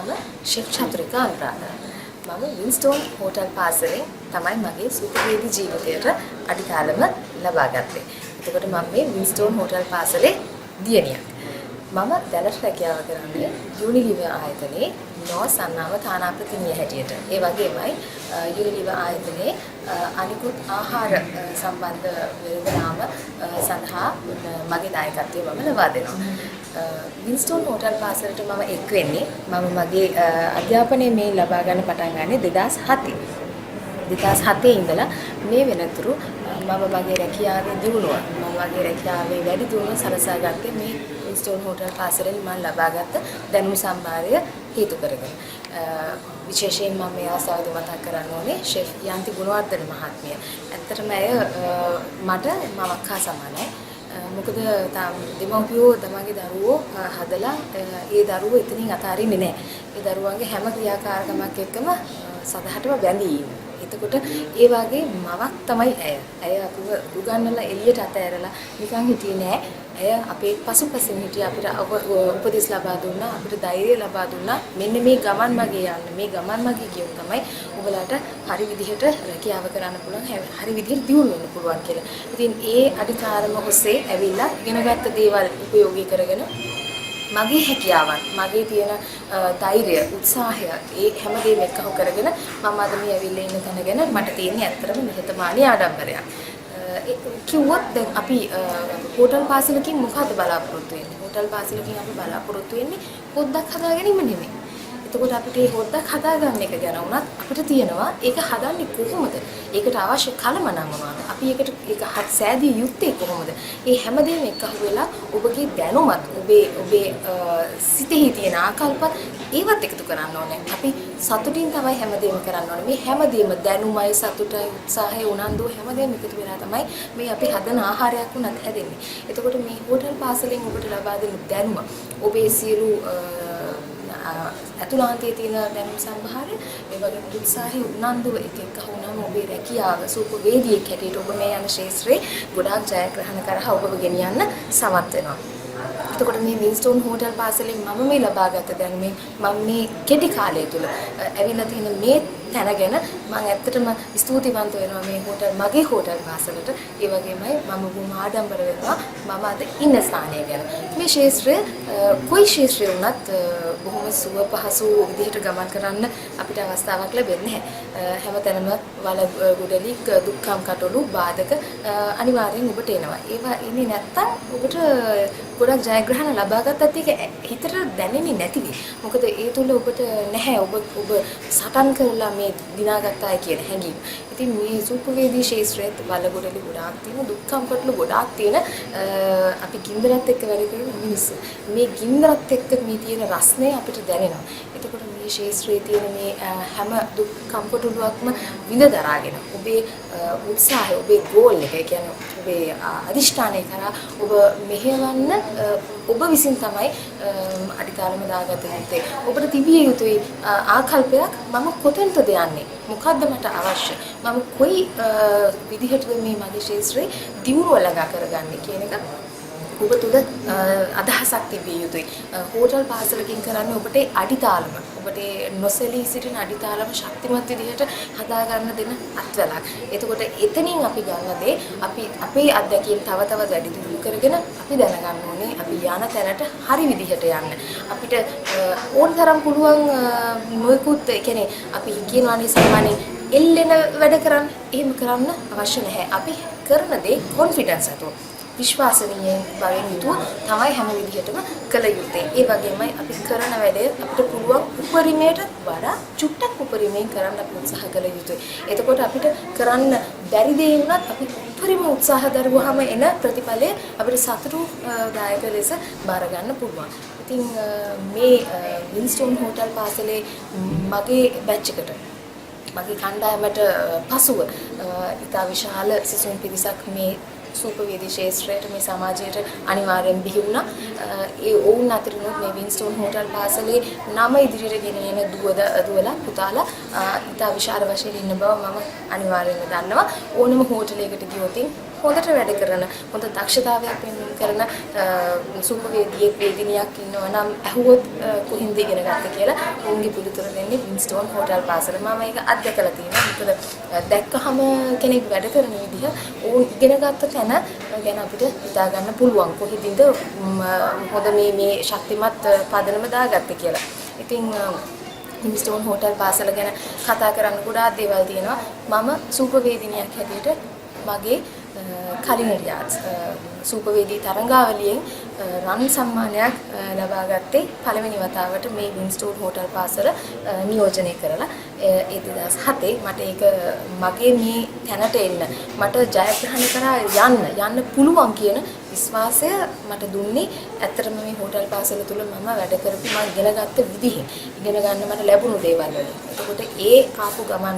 මම ෂෙෆ් චතුරිකා අනුරාධ. මම වින්ස්ටෝන් හෝටල් පාසලෙන් තමයි මගේ සුපිරිවේදී ජීවිතයට අඩිතාලම ලබා ගත්තේ. එතකොට මම මේ වින්ස්ටෝන් හෝටල් පාසලේ දියණියක්. මම දැනට රැකියාව කරන්නේ යුනිලිවර් ආයතනයේ නෝස් අන්නාම තානාපතිනිය හැටියට. ඒ වගේමයි යුනිලිවර් ආයතනයේ අනිකුත් ආහාර සම්බන්ධ වේදනාම සඳහා මගේ දායකත්වය මම ලබා දෙනවා. වින්ස්ටෝන් හෝටල් පාසලට මම එක් වෙන්නේ මම මගේ අධ්‍යාපනය මේ ලබා ගන්න පටන් ගන්නේ 2007. 2007 ඉඳලා මේ වෙනතුරු මම මගේ රැකියාවේ දියුණුව මම මගේ රැකියාවේ වැඩි දියුණුව සලසා ගත්තේ මේ වින්ස්ටෝන් හෝටල් පාසලෙන් මම ලබාගත් දැනුම සම්භාරය හේතු කරගෙන. විශේෂයෙන් මම මේ අවස්ථාවේදී මතක් කරන්න ඕනේ ෂෙෆ් යන්ති ගුණවර්ධන මහත්මිය. ඇත්තටම ඇය මට මවක් හා සමානයි. මොකද දෙමව්පියෝ තමන්ගේ දරුවෝ හදලා ඒ දරුවෝ එතනින් අතාරින්නේ නැහැ. ඒ දරුවන්ගේ හැම ක්‍රියාකාරකමක් එක්කම සදහටම බැඳී ඉන්නේ. එතකොට ඒ වගේ මවක් තමයි ඇය. ඇය අපිව උගන්වලා එළියට අතෑරලා නිකන් හිටියේ නෑ. ඇය අපේ පසුපසින් හිටිය අපිට උපදෙස් ලබා දුන්නා, අපිට ධෛර්යය ලබා දුන්නා. මෙන්න මේ ගමන් මගේ යන්න. මේ ගමන් මගේ කියුම් තමයි ඔයාලට හරි විදිහට රැකියාව කරන්න පුළුවන්, හරි විදිහට දියුණු වෙන්න පුළුවන් කියලා. ඉතින් ඒ අධිකාරම ඔස්සේ ඇවිල්ලා ඉගෙනගත්ත දේවල් උපයෝගී කරගෙන මගේ හැකියාවන් මගේ තියෙන ධෛර්යය උත්සාහය ඒ හැමදේම එක්කව කරගෙන මම අද මේ ඇවිල්ලා ඉන්න තැන ගැන මට තියෙන්නේ ඇත්තටම නිහතමානී ආඩම්බරයක්. කිව්වොත් දැන් අපි හෝටල් පාසලකින් මොකද බලාපොරොත්තු වෙන්නේ? හෝටල් පාසලකින් අපි බලාපොරොත්තු වෙන්නේ හොද්දක් හදා ගැනීම නෙමෙයි. එතකොට අපිට මේ හොද්දක් හදාගන්න එක ගැන වුණත් අපිට තියෙනවා ඒක හදන්නේ කොහොමද? ඒකට අවශ්‍ය කලමනා මොනවද? අපි ඒක සෑදිය යුත්තේ කොහොමද? මේ හැමදේම එකතු වෙලා ඔබගේ දැනුමත් ඔබේ සිතෙහි තියෙන ආකල්පත් ඒවත් එකතු කරන්න ඕනේ. අපි සතුටින් තමයි හැමදේම කරන්න ඕනේ. මේ හැමදේම දැනුමයි සතුටයි උත්සාහය උනන්දුව හැමදේම එකතු වෙලා තමයි මේ අපි හදන ආහාරයක් උනත් හැදෙන්නේ. එතකොට මේ හෝටල් පාසලෙන් ඔබට ලබා දෙන දැනුම ඔබේ සියලු අතුලාන්තයේ තියෙන දැනුම් සම්භාරය ඒ වගේම උත්සාහය උනන්දුව එකක වුණාම ඔබේ රැකියාව සූපවේදියෙක් හැටියට ඔබ මේ යන ශාස්ත්‍රයේ ගොඩාක් ජයග්‍රහණ කරලා ඔබව ගෙනියන්න සමත් වෙනවා. එතකොට මේ වින්ස්ටෝන් හෝටල් පාසලෙන් මම මේ ලබාගත් දැනුමෙන් මම මේ කෙටි කාලය තුල ඇවිල්ලා තියෙන මේ තැන ගැන මම ඇත්තටම ස්තුතිවන්ත වෙනවා මේ මගේ හෝටල් පාසලට. ඒ වගේමයි මම බොහොම ආඩම්බර වෙනවා මම අද ඉන්න ස්ථානය ගැන. මේ ශාස්ත්‍රය කොයි ශාස්ත්‍රය වුණත් බොහොම සුව පහසු විදිහට ගමන් කරන්න අපිට අවස්ථාවක් ලැබෙන්නේ නැහැ. හැමතැනම වලගොඩලික් දුක්ඛම් කටළු බාධක අනිවාර්යෙන් ඔබට එනවා. ඒවා ඉන්නේ නැත්තම් ඔබට ගොඩක් ජයග්‍රහණ ලබා ගත්තත් ඒක හිතට දැනෙන්නේ නැතිවි. මොකද ඒ තුල ඔබට නැහැ ඔබ සටන් කරලා මේ දිනාගත්තායි කියන හැඟීම. ඉතින් මේ සූපවේදී ශාස්ත්‍රයේත් වලගොඩලි ගොඩාක් තියෙන දුක්ඛම් කටළු ගොඩාක් තියෙන අපි ගින්දරත් එක්ක වැඩ කරන මිනිස්සු. මේ ගින්දරත් එක්ක මේ තියෙන රස්නය අපිට දැනෙනවා. එතකොට මේ ශාස්ත්‍රයේ තියෙන මේ හැම දුක්ඛම් කටළුවක්ම විඳ දරාගෙන ඔබේ උත්සාහය ඔබේ ගෝල් එක කියන්නේ ඔබේ අදිෂ්ඨානය කරා ඔබ මෙහෙවන්න ඔබ විසින් තමයි අධිකාරම දාගත යුත්තේ. ඔබට තිබිය යුතුයි ආකල්පයක් මම කොතෙන්ටද යන්නේ? මොකද්ද මට අවශ්‍ය? මම කොයි විදිහටද මේ මගේ ශාස්ත්‍රයේ දියුණුව ළඟා කරගන්නේ කියන එක ඔබ තුල අදහසක් තිබිය යුතුයි. හෝටල් පාසලකින් කරන්නේ ඔබට අඩිතාලම ඔබට නොසැලී සිටින අඩිතාලම ශක්තිමත් විදිහට හදා ගන්න දෙන අත්වලක්. එතකොට එතනින් අපි ගන්න දේ අපි අපේ අත්දැකීම් තව තවත් වැඩි දියුණු කරගෙන අපි දැනගන්න ඕනේ අපි යන තැනට හරි විදිහට යන්න. අපිට ඕන තරම් පුළුවන් මොයිකුත් කියන්නේ අපි කියනවානේ සාමාන්‍යයෙන් එල්ලෙන වැඩ කරන්න. එහෙම කරන්න අවශ්‍ය නැහැ. අපි කරන දේ කොන්ෆිඩන්ස් අතෝ විශ්වාසනීය බවින් යුතුව තමයි හැම විදිහටම කළ යුත්තේ. ඒ වගේමයි අපි කරන වැඩේ අපිට පුළුවන් උපරිමයට වඩා චුට්ටක් උපරිමයෙන් කරන්න අපි උත්සාහ කළ යුතුයි. එතකොට අපිට කරන්න බැරි දේ වුණත් අපි උපරිම උත්සාහ දරුවාම එන ප්‍රතිඵලය අපිට සතුටුදායක ලෙස බාර ගන්න පුළුවන්. ඉතින් මේ වින්ස්ටෝන් හෝටල් පාසලේ මගේ බැච් එකට මගේ කණ්ඩායමට පසුව ඉතා විශාල සිසුන් පිරිසක් මේ සූපවේදී ශාස්ත්‍රයට මේ සමාජයට අනිවාර්යෙන් බිහි වුණා. ඒ වුණ අතරිනුත් මේ වින්ස්ටෝන් හෝටල් පාසලේ නම ඉදිරියට ගෙන යන දුවලා පුතාලා ඉතා විශාල වශයෙන් ඉන්න බව මම අනිවාර්යයෙන්ම දන්නවා. ඕනම හෝටලයකට ගියොත් හොඳට වැඩ කරන හොඳ දක්ෂතාවයක් පෙන්වන්න කරන සුපර්වේදියෙක් වේදිනියක් ඉන්නවා නම් ඇහුවොත් කොහින්ද ඉගෙන ගත්තේ කියලා උන්ගේ පිළිතුර දෙන්නේ වින්ස්ටෝන් හෝටල් පාසල. මම ඒක අත්දැකලා තියෙනවා. මොකද දැක්කහම කෙනෙක් වැඩ කරන විදිහ උන් ඉගෙන ගත්ත තැන ගැන අපිට හිතා ගන්න පුළුවන් කොහෙදින්ද හොඳ මේ ශක්තිමත් පදනම දාගත්තේ කියලා. ඉතින් වින්ස්ටෝන් හෝටල් පාසල ගැන කතා කරන්න ගොඩාක් දේවල් තියෙනවා. මම සුපර්වේදිනියක් හැටියට මගේ කලින් රියාත් සුපර්වේදී තරඟාවලියෙන් රන් සම්මානයක් ලබා ගත්තේ පළවෙනි වතාවට මේ වින්ස්ටෝන් හෝටල් පාසල නියෝජනය කරලා. ඒ 2007 මට ඒක මගේ මේ තැනට එන්න මට ජයග්‍රහණය කරා යන්න පුළුවන් කියන විශ්වාසය මට දුන්නේ ඇත්තටම මේ හෝටල් පාසල තුල මම වැඩ කරපු මම ඉගෙන ගත්ත විදිහෙන් ඉගෙන ගන්න මට ලැබුණු දේවල් වලින්. එතකොට ඒ ආපු ගමන්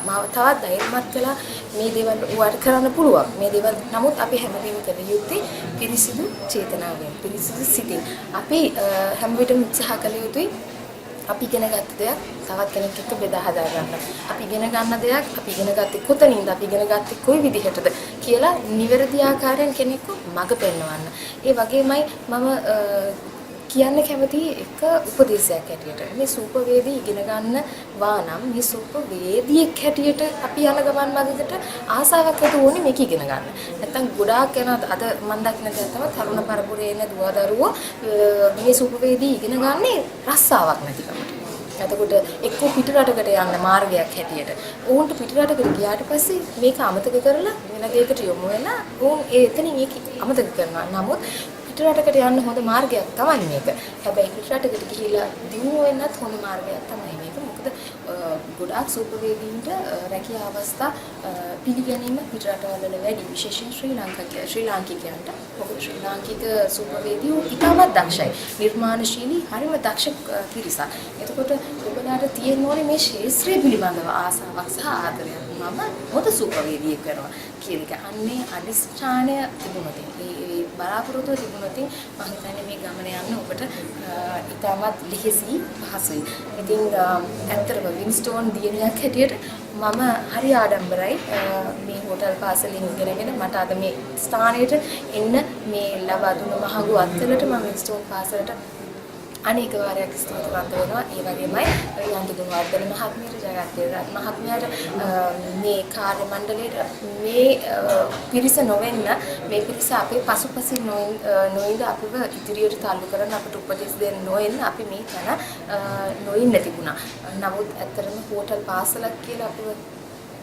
මාව තවත් ධෛර්යමත් කළා මේ දේවල් ඔයාලට කරන්න පුළුවන්. මේ දේවල් නමුත් අපි හැමදේම කළ යුත්තේ පිරිසිදු චේතනාවෙන්, පිරිසිදු සිතින්. අපි හැම විටම උත්සාහ කළ යුතුයි අපි ඉගෙන ගත්ත දෙයක් තවත් කෙනෙක් එක්ක බෙදා හදා ගන්න. අපි ඉගෙන ගන්න දෙයක් අපි ඉගෙන ගත්තේ කොතනින්ද, අපි ඉගෙන ගත්තේ කොයි විදිහටද කියලා නිවැරදි ආකාරයෙන් කෙනෙක්ව මඟ පෙන්වන්න. ඒ වගේමයි මම කියන්න කැමති එක උපදේශයක් හැටියට මේ සුපර්වේදී ඉගෙන ගන්නවා නම් මේ සුපර්වේදියෙක් හැටියට අපි යන ගමන් මගකට ආසාවක් ඇති ඕනේ මේක ඉගෙන ගන්න. නැත්තම් ගොඩාක් යන අද මම දකින්න දැන් තමයි තරුණ පරපුරේ එන දුවදරුවෝ මේ සුපර්වේදී ඉගෙන ගන්නේ රස්සාවක් නැතිකමට. එතකොට එක්ක පිටරටකට යන්න මාර්ගයක් හැටියට. උන්ට පිටරටකට ගියාට පස්සේ මේක අමතක කරලා වෙන දෙයකට යොමු වෙලා උන් එතනින් ඒක අමතක කරනවා. නමුත් පිටරටකට යන්න හොඳ මාර්ගයක් තමයි මේක. හැබැයි පිටරටකට ගිහිලා දිනු වෙන්නත් හොඳ මාර්ගයක් තමයි මේක. මොකද ගොඩාක් සුපර්වේදීන්ට රැකියා අවස්ථා පිළිගැනීම පිටරටවල වැඩි, විශේෂයෙන් ශ්‍රී ලාංකිකයන්ට. මොකද ශ්‍රී ලාංකික සුපර්වේදීෝ ඉතාමත් දක්ෂයි. නිර්මාණශීලී හරිම දක්ෂ පිරිසක්. එතකොට ඔබලාට තියෙන්න ඕනේ මේ ශාස්ත්‍රය පිළිබඳව ආසාවක් සහ ආදරයක්. මම හොඳ සුපර්වේදියෙක් කරනවා කියන එක. අන්නේ අදිස්ථානය තිබුණොත් ඒ බලාපොරොත්තුව තිබුණොත් මම හිතන්නේ මේ ගමන යන්න ඔබට ඉතාමත් ලිහිසි පහසුයි. ඉතින් ඇත්තටම වින්ස්ටෝන් දියණියක් හැටියට මම හරි ආඩම්බරයි මේ හෝටල් පාසලෙන් ඉගෙනගෙන මට අද මේ ස්ථානයට එන්න මේ ලබා දුන්න මහඟු අත්වලට මම වින්ස්ටෝන් පාසලට අනේක වාරයක් ස්තුතිවන්ත වෙනවා. ඒ වගේමයි යන්තු දුන්වර්ධන මහත්මියට, ජයගත් මහත්මයාට, මේ කාර්ය මණ්ඩලයට මේ පිරිස නොවෙන්න මේ පිරිස අපේ පසුපසින් නොඉඳ අපිව ඉදිරියට තල්ලු කරන අපට උපදෙස් දෙන්න නොවෙන්න අපි මේ තැන නොඉන්න තිබුණා. නමුත් ඇත්තටම හෝටල් පාසලක් කියලා අපිව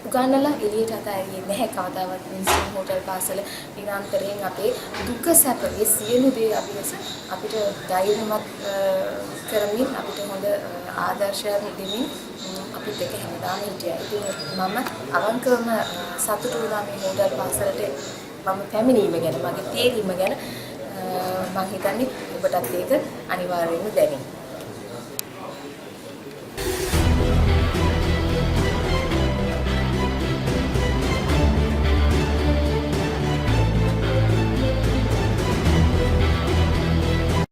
උගන්නලා එළියට අතහැරියේ නැහැ කවදාවත්. වින්ස්ටෝන් හෝටල් පාසල නිරන්තරයෙන් අපේ දුක සැප ඒ සියලු දේ අපිට ධෛර්යමත් කරමින් අපිට හොඳ ආදර්ශයක් දෙමින් අපිත් එක්ක හැමදාම හිටියා. ඉතින් මම අවංකවම සතුටු වුණා මේ හෝටල් පාසලට මම පැමිණීම ගැන, මගේ තේරීම ගැන. මම හිතන්නේ ඔබටත් ඒක අනිවාර්යයෙන්ම දැනෙයි.